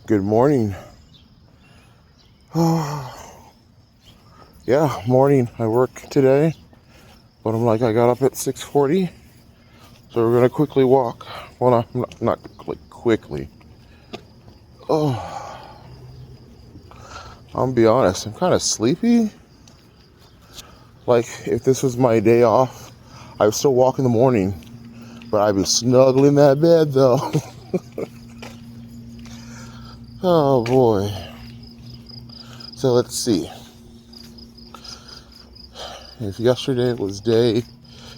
Good morning. Yeah, morning. I work today, but I'm like, I got up at 6:40, so we're gonna quickly walk. Well, not quickly. Oh, I'm gonna be honest. I'm kind of sleepy. Like, if this was my day off, I would still walk in the morning, but I'd be snuggled in that bed though. Oh boy. So let's see. If yesterday was day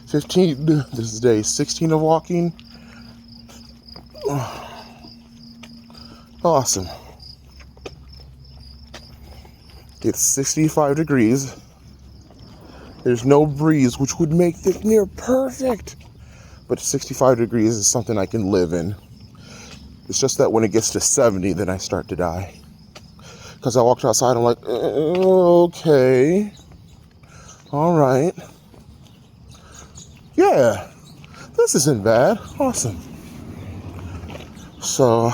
15, this is day 16 of walking. Awesome. It's 65 degrees. There's no breeze, which would make this near perfect. But 65 degrees is something I can live in. It's just that when it gets to 70, then I start to die. Because I walked outside, I'm like, okay. All right. Yeah, this isn't bad. Awesome. So,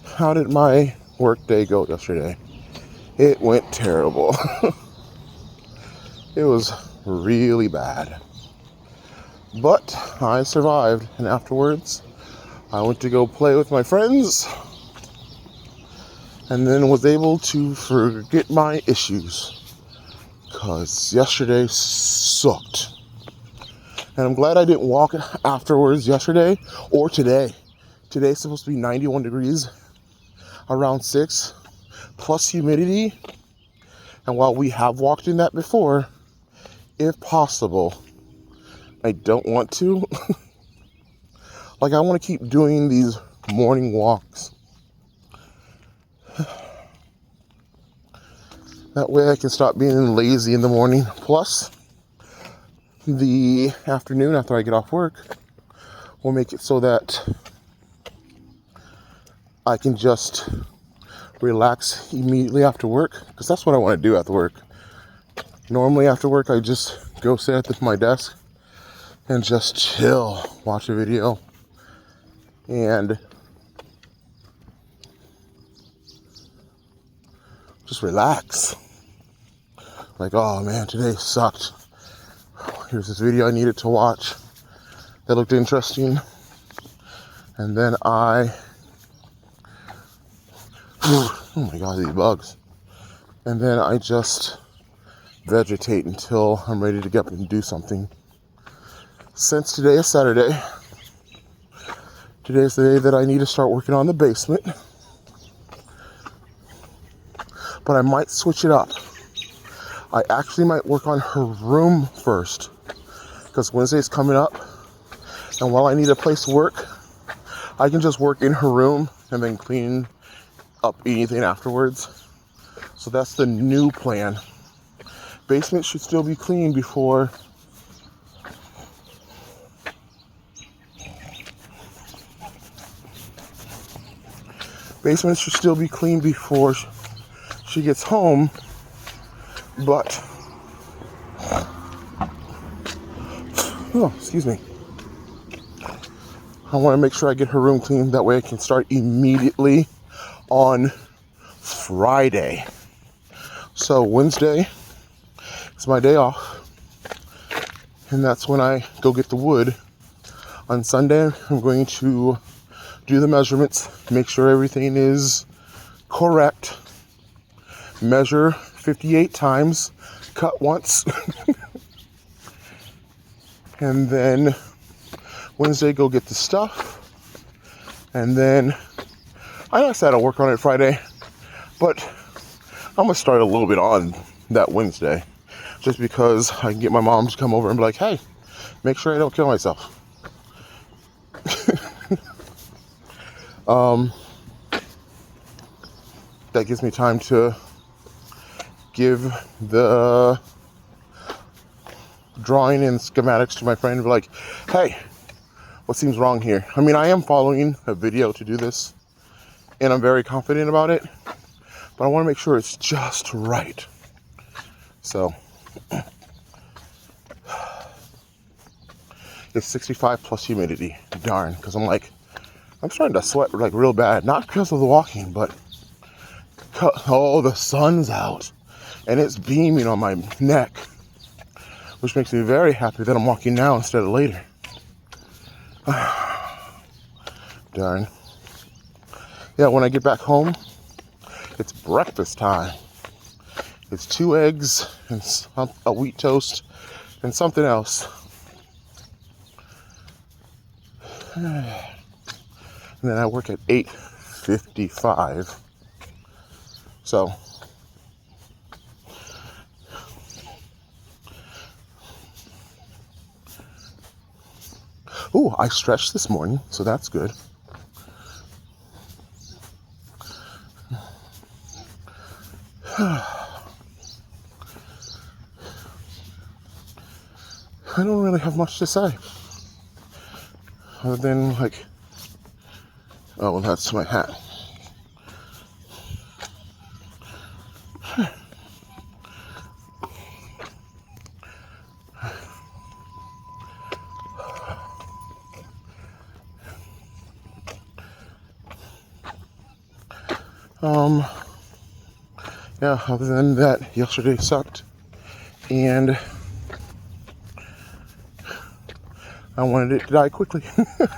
how did my work day go yesterday? It went terrible. It was really bad. But I survived, and afterwards, I went to go play with my friends, and then was able to forget my issues, because yesterday sucked. And I'm glad I didn't walk afterwards yesterday, or today. Today's supposed to be 91 degrees, around 6, plus humidity. And while we have walked in that before, if possible, I don't want to. Like, I want to keep doing these morning walks. That way I can stop being lazy in the morning. Plus, the afternoon after I get off work, we'll make it so that I can just relax immediately after work. Because that's what I want to do after work. Normally after work, I just go sit at my desk and just chill, watch a video, and just relax. Like, oh man, today sucked. Here's this video I needed to watch that looked interesting. And then oh my god, these bugs. And then I just vegetate until I'm ready to get up and do something. Since today is Saturday, today's the day that I need to start working on the basement. But I might switch it up. I actually might work on her room first, because Wednesday's coming up, and while I need a place to work, I can just work in her room and then clean up anything afterwards. So that's the new plan. Basement should still be clean before she gets home, but excuse me. I want to make sure I get her room clean. That way I can start immediately on Friday. So Wednesday is my day off, and that's when I go get the wood. On Sunday, I'm going to do the measurements, make sure everything is correct, measure 58 times, cut once, and then Wednesday go get the stuff, and then I said I'll work on it Friday, but I'm gonna start a little bit on that Wednesday, just because I can get my mom to come over and be like, hey, make sure I don't kill myself. That gives me time to give the drawing and schematics to my friend and be like, hey, what seems wrong here? I mean, I am following a video to do this, and I'm very confident about it, but I want to make sure it's just right. So it's 65 plus humidity. Darn, because I'm I'm starting to sweat like real bad, not because of the walking, but the sun's out and it's beaming on my neck, which makes me very happy that I'm walking now instead of later. Darn. Yeah, when I get back home, it's breakfast time. It's 2 eggs and a wheat toast and something else. And then I work at 8:55. So, I stretched this morning, so that's good. I don't really have much to say. Other than oh, well, that's my hat. Yeah, other than that, yesterday sucked. And I wanted it to die quickly. I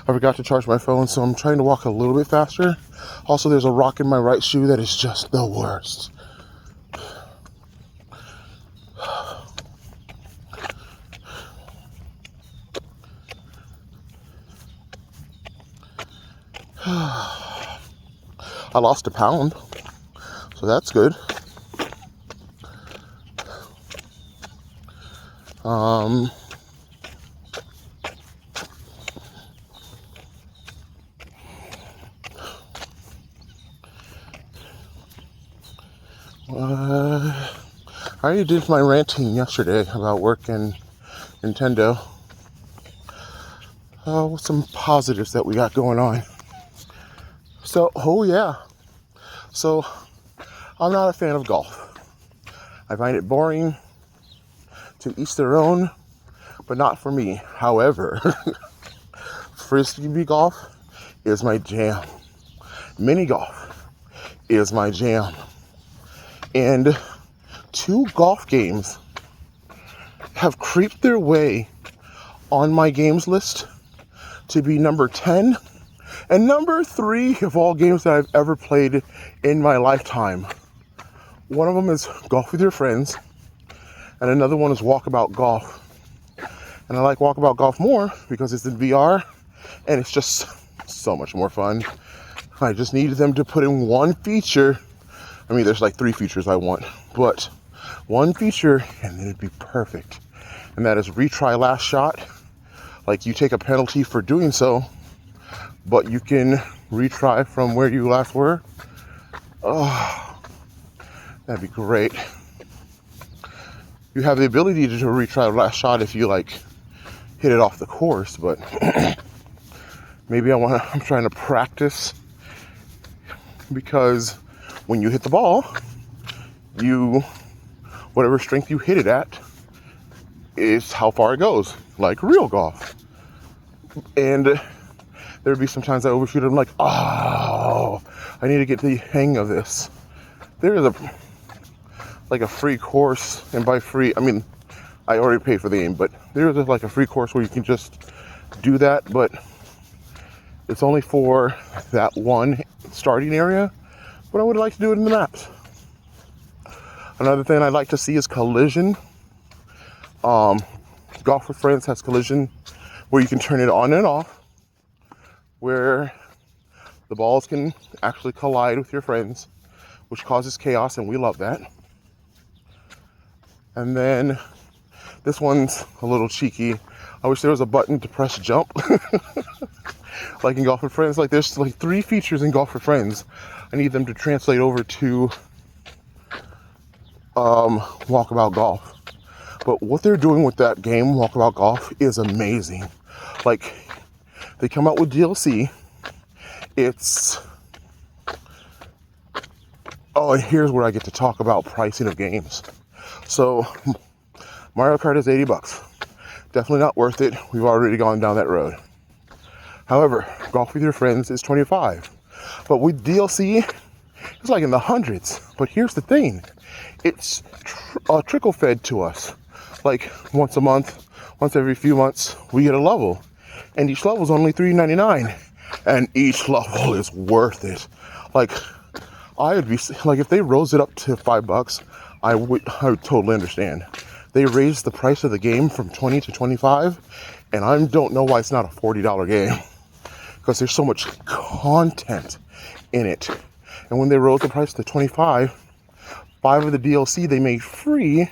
forgot to charge my phone, so I'm trying to walk a little bit faster. Also, there's a rock in my right shoe that is just the worst. I lost 1 pound, so that's good. I already did my ranting yesterday about work and Nintendo. With some positives that we got going on. So, So, I'm not a fan of golf. I find it boring. To each their own, but not for me. However, frisbee golf is my jam. Mini golf is my jam. And 2 golf games have creeped their way on my games list to be number 10 and number 3 of all games that I've ever played in my lifetime. One of them is Golf with Your Friends, and another one is Walkabout Golf. And I like Walkabout Golf more because it's in VR and it's just so much more fun. I just needed them to put in one feature. I mean, there's like 3 features I want, but one feature and then it'd be perfect. And that is retry last shot. Like, you take a penalty for doing so, but you can retry from where you last were. Oh, that'd be great. You have the ability to retry last shot if you hit it off the course, but maybe I'm trying to practice, because when you hit the ball, whatever strength you hit it at is how far it goes, like real golf. And there'd be some times I overshoot it. I'm like, oh, I need to get the hang of this. There is a free course, and by free, I mean, I already paid for the game, but there is a free course where you can just do that, but it's only for that one starting area, but I would like to do it in the maps. Another thing I'd like to see is collision. Golf with Friends has collision where you can turn it on and off, where the balls can actually collide with your friends, which causes chaos, and we love that. And then this one's a little cheeky. I wish there was a button to press jump. Like in Golf with Friends, there's 3 features in Golf with Friends. I need them to translate over to Walkabout Golf. But what they're doing with that game, Walkabout Golf, is amazing. They come out with DLC. And here's where I get to talk about pricing of games. So, Mario Kart is $80. Definitely not worth it. We've already gone down that road. However, Golf with Your Friends is $25. But with DLC, it's like in the hundreds. But here's the thing. It's trickle fed to us. Like once a month, once every few months, we get a level. And each level is only $3.99. And each level is worth it. Like, I would be, like, if they rose it up to $5, I would totally understand. They raised the price of the game from 20 to 25, and I don't know why it's not a $40 game. Because there's so much content in it. And when they rose the price to 25, 5 of the DLC they made free.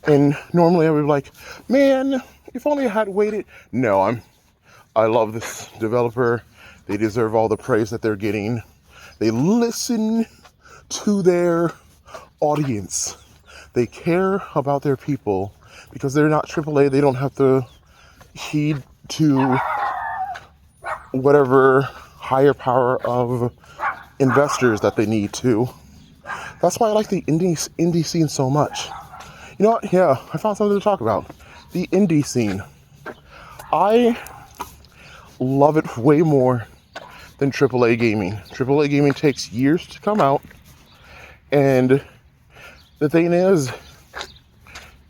And normally I would be like, man, if only I had waited. No, I love this developer. They deserve all the praise that they're getting. They listen to their audience. They care about their people because they're not AAA. They don't have to heed to whatever higher power of investors that they need to. That's why I like the indie scene so much. You know what? Yeah, I found something to talk about. The indie scene. I love it way more than AAA gaming. AAA gaming takes years to come out. And the thing is,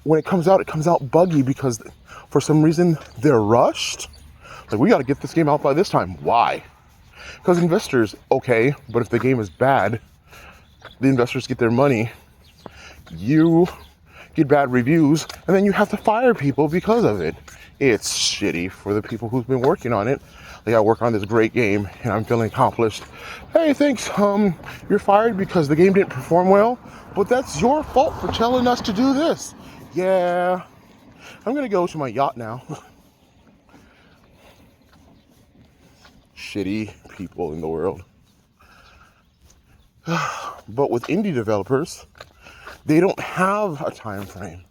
when it comes out buggy because for some reason they're rushed. Like, we got to get this game out by this time. Why? Because investors, okay, but if the game is bad, the investors get their money. You get bad reviews, and then you have to fire people because of it. It's shitty for the people who've been working on it. Like, I work on this great game, and I'm feeling accomplished. Hey, thanks, you're fired because the game didn't perform well, but that's your fault for telling us to do this. Yeah, I'm gonna go to my yacht now. Shitty people in the world. But with indie developers, they don't have a time frame.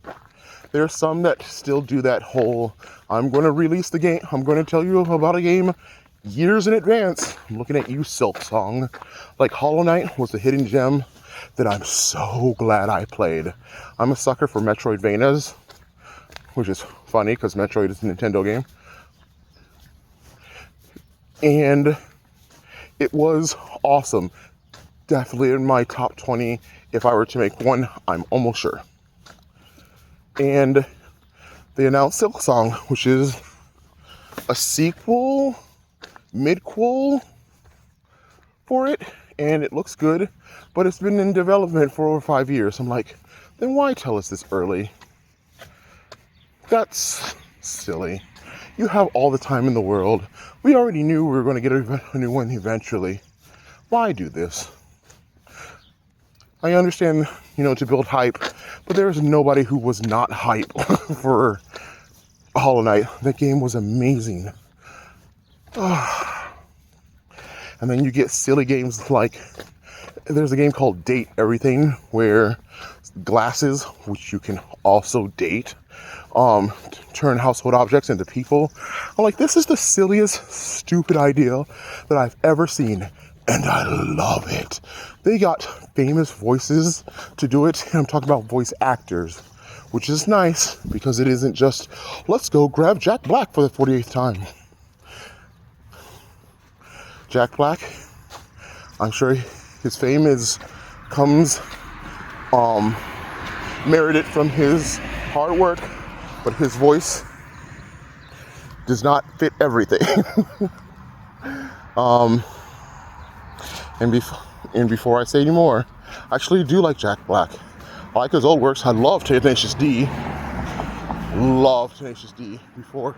There are some that still do that whole, I'm going to release the game, I'm going to tell you about a game years in advance. I'm looking at you, Silksong. Like, Hollow Knight was a hidden gem that I'm so glad I played. I'm a sucker for Metroidvanias, which is funny because Metroid is a Nintendo game. And it was awesome. Definitely in my top 20. If I were to make one, I'm almost sure. And they announced Silksong, which is a sequel, midquel for it. And it looks good, but it's been in development for over 5 years. I'm like, then why tell us this early? That's silly. You have all the time in the world. We already knew we were going to get a new one eventually. Why do this? I understand, to build hype, but there is nobody who was not hype for Hollow Knight. That game was amazing. And then you get silly games like, there's a game called Date Everything, where glasses, which you can also date, turn household objects into people. I'm like, this is the silliest, stupid idea that I've ever seen, and I love it. They got famous voices to do it, and I'm talking about voice actors, which is nice, because it isn't just, let's go grab Jack Black for the 48th time. Jack Black, I'm sure his fame merited from his hard work, but his voice does not fit everything. And before I say any more, I actually do like Jack Black. I like his old works. I love Tenacious D. Love Tenacious D before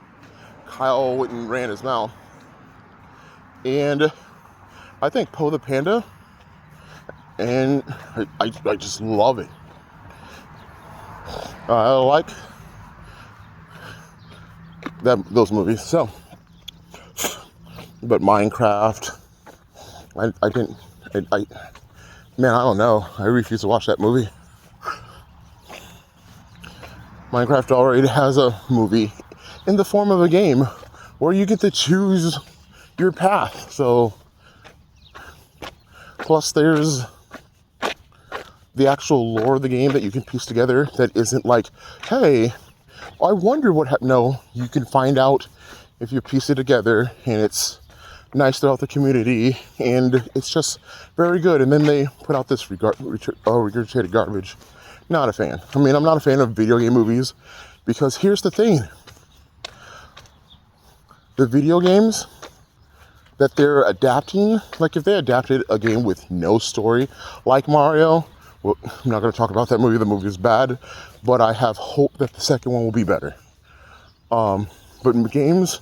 Kyle went and ran his mouth. And I think Poe the Panda, and I just love it. I like those movies. So, but Minecraft, I don't know. I refuse to watch that movie. Minecraft already has a movie in the form of a game where you get to choose your path. So, plus there's the actual lore of the game that you can piece together that isn't like, hey, I wonder what happened. No, you can find out if you piece it together, and it's nice throughout the community, and it's just very good. And then they put out this regurgitated garbage. Not a fan. I mean, I'm not a fan of video game movies, because here's the thing. The video games that they're adapting, like if they adapted a game with no story, like Mario, well, I'm not going to talk about that movie. The movie is bad, but I have hope that the second one will be better. But games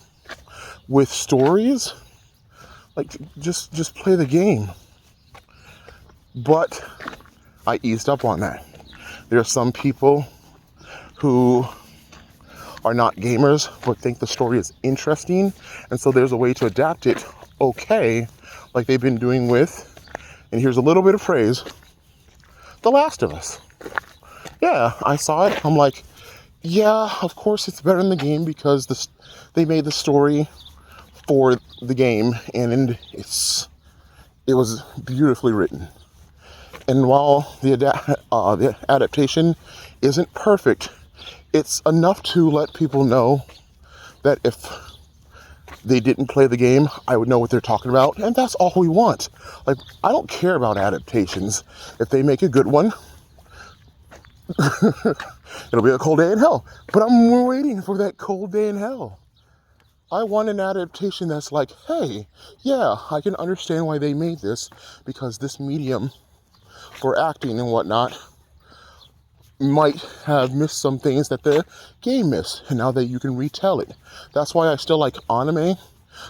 with stories, like just play the game. But I eased up on that. There are some people who are not gamers but think the story is interesting, and so there's a way to adapt it okay, like they've been doing with, and here's a little bit of praise, The Last of Us. Yeah, I saw it. I'm like, yeah, of course it's better than the game, because they made the story for the game, and it was beautifully written. And while the adaptation isn't perfect, it's enough to let people know that if they didn't play the game, I would know what they're talking about, and that's all we want. Like, I don't care about adaptations. If they make a good one, it'll be a cold day in hell. But I'm waiting for that cold day in hell. I want an adaptation that's like, hey, yeah, I can understand why they made this, because this medium for acting and whatnot might have missed some things that the game missed, and now that you can retell it. That's why I still like anime,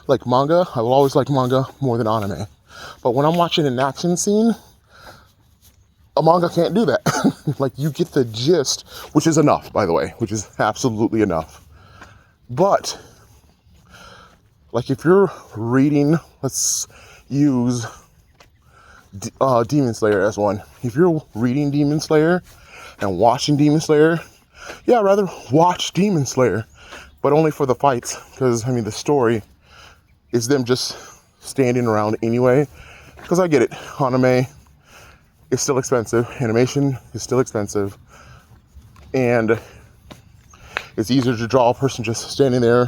like manga. I will always like manga more than anime. But when I'm watching an action scene, a manga can't do that. Like, you get the gist, which is enough, by the way, which is absolutely enough. But like, if you're reading, let's use Demon Slayer as one. If you're reading Demon Slayer and watching Demon Slayer, yeah, I'd rather watch Demon Slayer, but only for the fights, because, I mean, the story is them just standing around anyway, because I get it, anime is still expensive, animation is still expensive, and it's easier to draw a person just standing there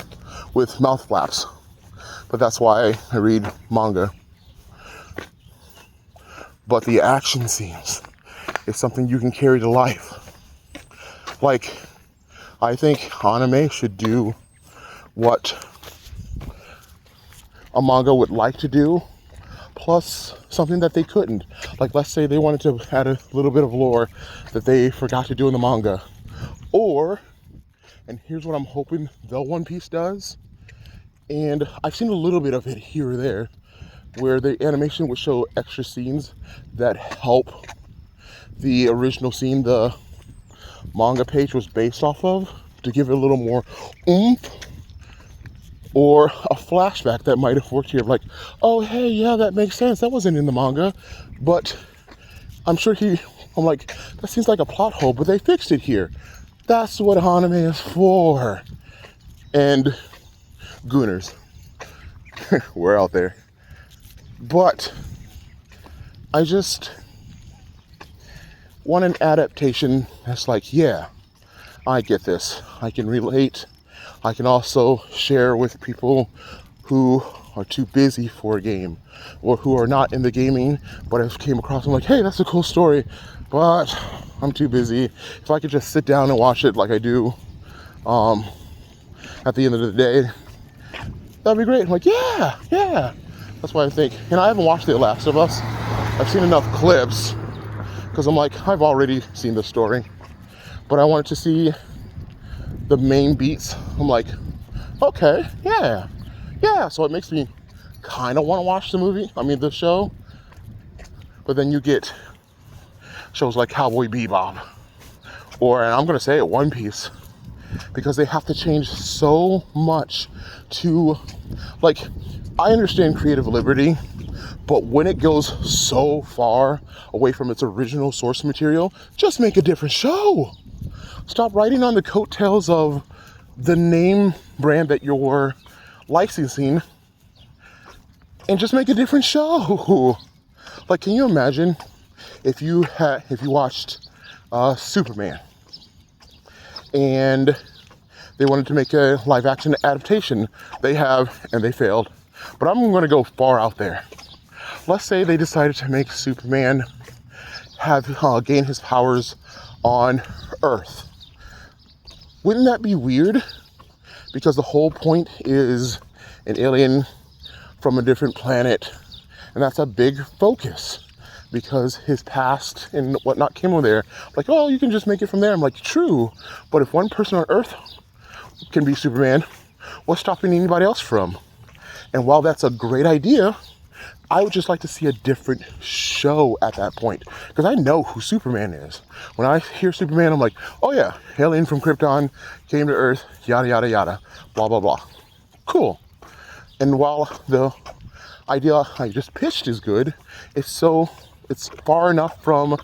with mouth flaps, but that's why I read manga. But the action scenes is something you can carry to life. Like, I think anime should do what a manga would like to do, plus something that they couldn't. Like, let's say they wanted to add a little bit of lore that they forgot to do in the manga. Or, and here's what I'm hoping the One Piece does, and I've seen a little bit of it here or there, where the animation would show extra scenes that help the original scene the manga page was based off of, to give it a little more oomph, or a flashback that might have worked here, like, oh, hey, yeah, that makes sense, that wasn't in the manga, but I'm like, that seems like a plot hole, but they fixed it here. That's what anime is for. And gooners, we're out there. But I just want an adaptation that's like, yeah, I get this. I can relate. I can also share with people who are too busy for a game, or who are not in the gaming, but I came across, I'm like, hey, that's a cool story, but I'm too busy. If I could just sit down and watch it like I do at the end of the day, that'd be great. I'm like, yeah. That's why I think, and I haven't watched The Last of Us. I've seen enough clips, because I'm like, I've already seen the story, but I wanted to see the main beats. I'm like, okay, yeah. So it makes me kind of want to watch the show. But then you get shows like Cowboy Bebop, and I'm going to say it, One Piece, because they have to change so much to, like, I understand creative liberty, but when it goes so far away from its original source material, just make a different show. Stop riding on the coattails of the name brand that you're licensing, and just make a different show. Like, can you imagine if you watched Superman, and They wanted to make a live action adaptation. They have, and they failed. But I'm going to go far out there. Let's say they decided to make Superman have gain his powers on Earth. Wouldn't that be weird? Because the whole point is an alien from a different planet, and that's a big focus. Because his past and whatnot came over there. Like, oh, you can just make it from there. I'm like, true. But if one person on Earth can be Superman, what's stopping anybody else from? And while that's a great idea, I would just like to see a different show at that point. Because I know who Superman is. When I hear Superman, I'm like, oh yeah, alien from Krypton, came to Earth, yada, yada, yada, blah, blah, blah. Cool. And while the idea I just pitched is good, it's far enough from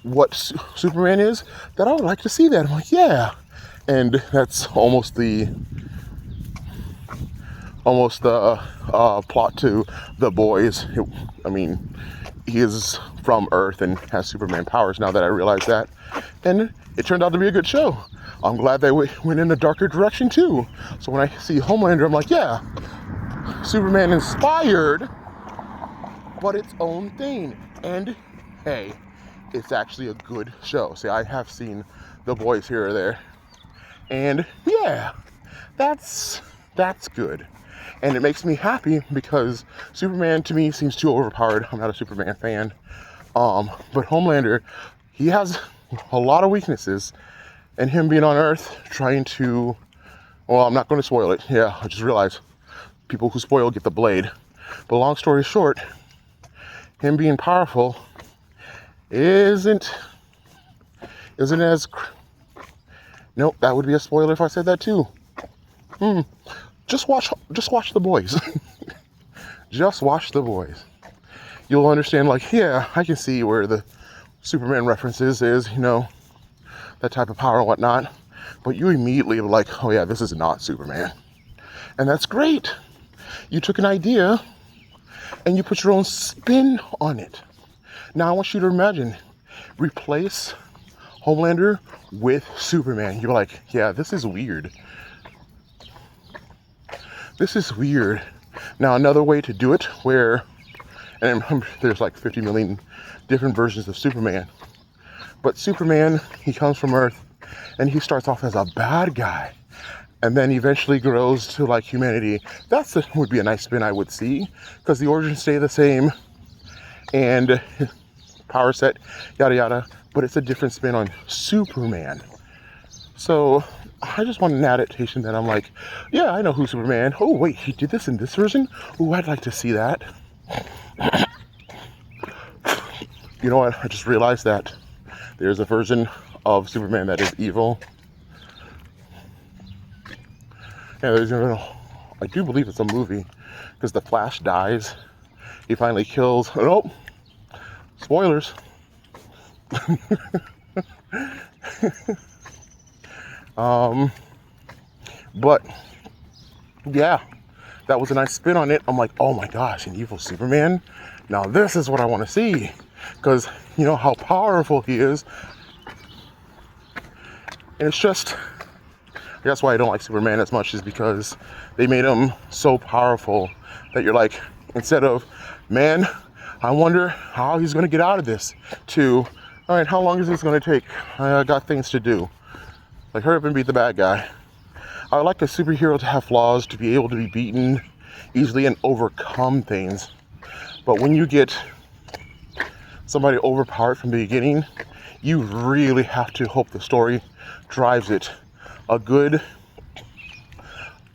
what Superman is that I would like to see that. I'm like, yeah. And that's almost the plot to The Boys. I mean, he is from Earth and has Superman powers now that I realize that. And it turned out to be a good show. I'm glad they went in a darker direction too. So when I see Homelander, I'm like, yeah, Superman inspired, but its own thing. And hey, it's actually a good show. See, I have seen The Boys here or there. And yeah, that's good. And it makes me happy because Superman to me seems too overpowered. I'm not a Superman fan. But Homelander, he has a lot of weaknesses. And him being on Earth trying to, well, I'm not going to spoil it. Yeah, I just realized people who spoil get the blade. But long story short, him being powerful isn't as, nope, that would be a spoiler if I said that too. Just watch The Boys. Just watch The Boys. You'll understand, like, yeah, I can see where the Superman references is, you know, that type of power and whatnot. But you immediately are like, oh yeah, this is not Superman. And that's great. You took an idea and you put your own spin on it. Now I want you to imagine, replace Homelander with Superman. You're like, yeah, this is weird. This is weird. Now another way to do it where, and there's like 50 million different versions of Superman. But Superman, he comes from Earth and he starts off as a bad guy. And then eventually grows to like humanity. Would be a nice spin I would see, because the origins stay the same and power set, yada yada, but it's a different spin on Superman. So I just want an adaptation that I'm like, yeah, I know who Superman. Oh wait, he did this in this version? Oh, I'd like to see that. You know what? I just realized that there's a version of Superman that is evil. Yeah, I do believe it's a movie, because the Flash dies. He finally kills. Nope. Spoilers. But yeah, that was a nice spin on it. I'm like, oh my gosh, an evil Superman. Now this is what I want to see, because you know how powerful he is. And it's just, that's why I don't like Superman as much, is because they made him so powerful that you're like, instead of, man, I wonder how he's going to get out of this, to, all right, how long is this going to take? I got things to do. Like, hurry up and beat the bad guy. I would like a superhero to have flaws, to be able to be beaten easily and overcome things. But when you get somebody overpowered from the beginning, you really have to hope the story drives it. A good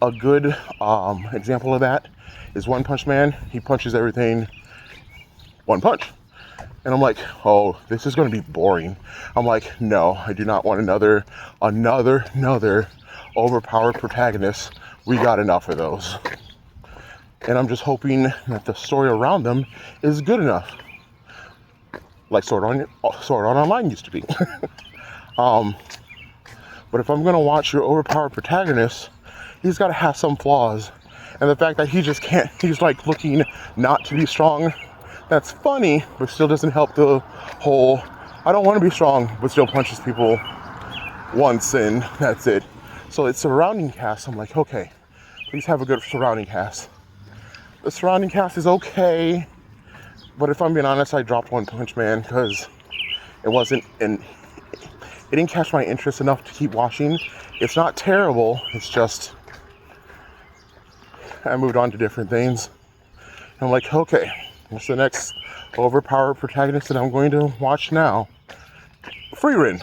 example of that is One Punch Man. He punches everything one punch. And I'm like, oh, this is going to be boring. I'm like, no, I do not want another overpowered protagonist. We got enough of those. And I'm just hoping that the story around them is good enough. Like Sword Art Online used to be. But if I'm going to watch your overpowered protagonist, he's got to have some flaws. And the fact that he just can't, he's like looking not to be strong, that's funny, but still doesn't help the whole, I don't want to be strong, but still punches people once and that's it. So it's surrounding cast. I'm like, okay, please have a good surrounding cast. The surrounding cast is okay, but if I'm being honest, I dropped One Punch Man because it didn't catch my interest enough to keep watching. It's not terrible, it's just I moved on to different things. And I'm like, okay, what's the next overpowered protagonist that I'm going to watch now? Frieren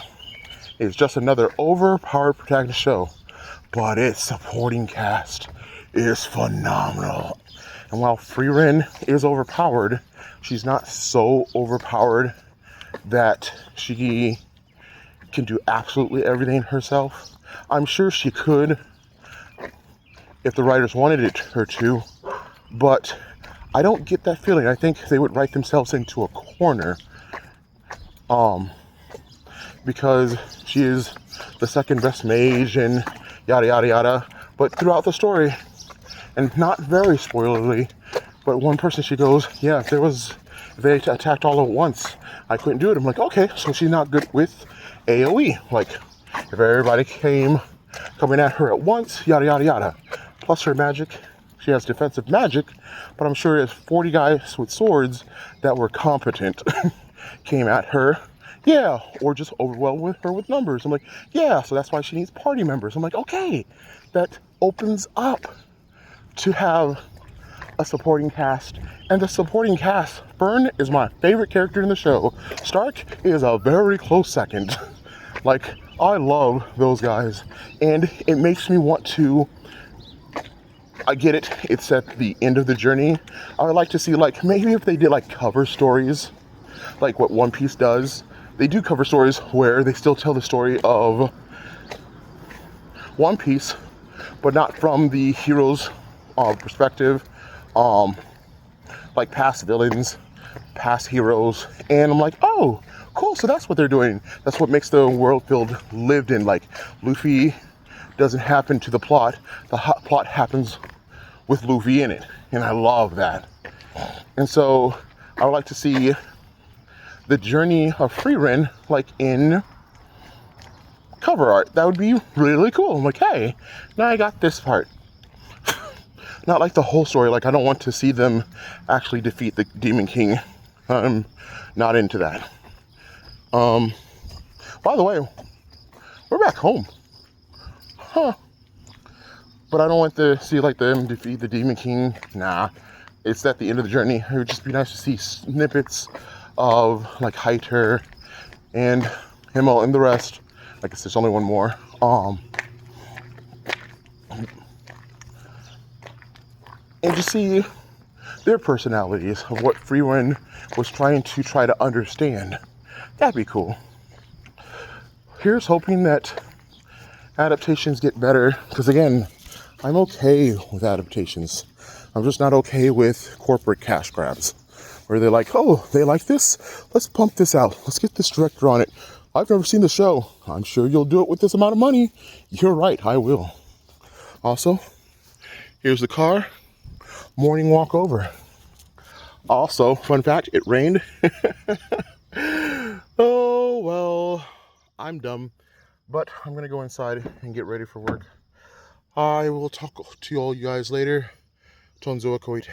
is just another overpowered protagonist show, but its supporting cast is phenomenal. And while Frieren is overpowered, she's not so overpowered that she can do absolutely everything herself. I'm sure she could if the writers wanted her to, but I don't get that feeling. I think they would write themselves into a corner because she is the second best mage and yada yada yada. But throughout the story, and not very spoilerly, but one person, she goes, yeah, if they attacked all at once, I couldn't do it. I'm like, okay, so she's not good with AoE. Like, if everybody coming at her at once, yada yada yada. Plus her magic, she has defensive magic, but I'm sure if 40 guys with swords that were competent came at her, yeah, or just overwhelmed her with numbers. I'm like, yeah, so that's why she needs party members. I'm like, okay, that opens up to have a supporting cast. And the supporting cast, Fern is my favorite character in the show. Stark is a very close second. Like, I love those guys. And it makes me want to, I get it, it's at the end of the journey. I would like to see, like, maybe if they did like cover stories, like what One Piece does. They do cover stories where they still tell the story of One Piece, but not from the hero's perspective. Like past villains, past heroes, and I'm like, oh, cool, so that's what they're doing. That's what makes the world feel lived in. Like, Luffy doesn't happen to the plot plot happens with Luffy in it, and I love that. And so I would like to see the journey of Frieren like in cover art. That would be really cool. I'm like, hey, now I got this part. Not like the whole story. Like, I don't want to see them actually defeat the Demon King. I'm not into that. By the way, we're back home. Huh. But I don't want to see like them defeat the Demon King. Nah. It's at the end of the journey. It would just be nice to see snippets of like Hyter and Himmel and the rest. I guess there's only one more. And to see their personalities of what Frieren was trying to understand. That'd be cool. Here's hoping that adaptations get better, because again, I'm okay with adaptations. I'm just not okay with corporate cash grabs, where they're like, oh, they like this? Let's pump this out. Let's get this director on it. I've never seen the show. I'm sure you'll do it with this amount of money. You're right, I will. Also, here's the car. Morning walk over. Also, fun fact, it rained. Oh, well, I'm dumb, but I'm gonna go inside and get ready for work. I will talk to all you guys later. Tonzo Koite.